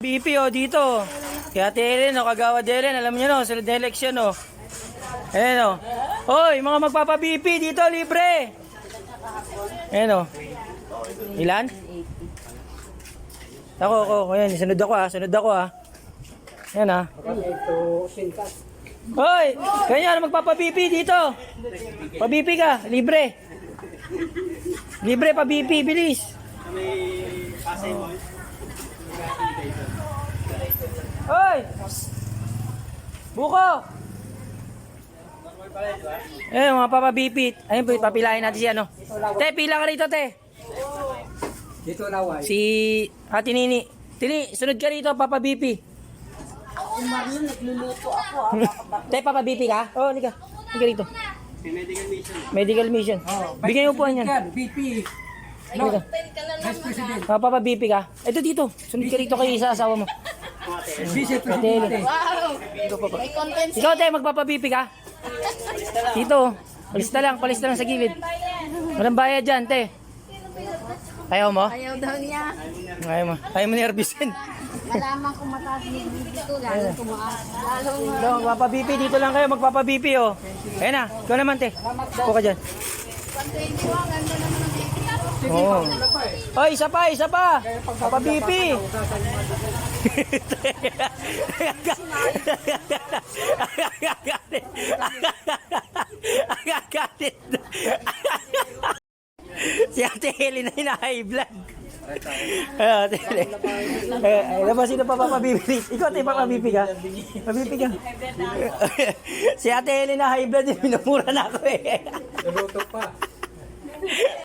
BP dito. Kaya Ate Helen Kagawad Helen, alam niyo no, sunod na eleksyon Ayan Hoy, mga magpapa-BP dito libre. Ayan Ilan? Ako, ayan, sunod ako Ayan Hoy, kanya magpapa-BP dito. Pa-BP ka, libre. Libre pa-BP, bilis. Hoy! Buko! Mga papa-BP. Ayun po, papilahin natin si Te, pila ka rito, te. Dito laway. Si Ate Nini. Tini, sunod ka rito, papa-BP. Marlon, nagluluto ako Te, papa-BP ka? Halika. Halika rito. Medical mission. Medical mission. Bigyan mo po yan. BP. Halika. Vice President. Papa-BP ka? Ito dito. Sunod ka rito kay isa asawa mo. Vice President. Wow! May content Ikaw, te, magpapa-BP ka? Dito. Palista lang sa gilid. Walang bayad dyan, te. Ayaw mo? Ayaw daw niya. Ayaw mo nervisin. Malaman kung mataas ni dito, lalo tumaas. Lalo Magpapa-BP dito lang kayo, magpapa-BP Ayan na, ikaw naman, te. Upo ka dyan. 121, ganda naman ang Isa pa. Papa-BP. Si Ate Helen na hina-high blood. Ate Helen. Alam mo sino pa papabibi? Ikaw ate papabibi ka? Pabibi ka? Si Ate Helen na high blood, minumura na ako Luto pa.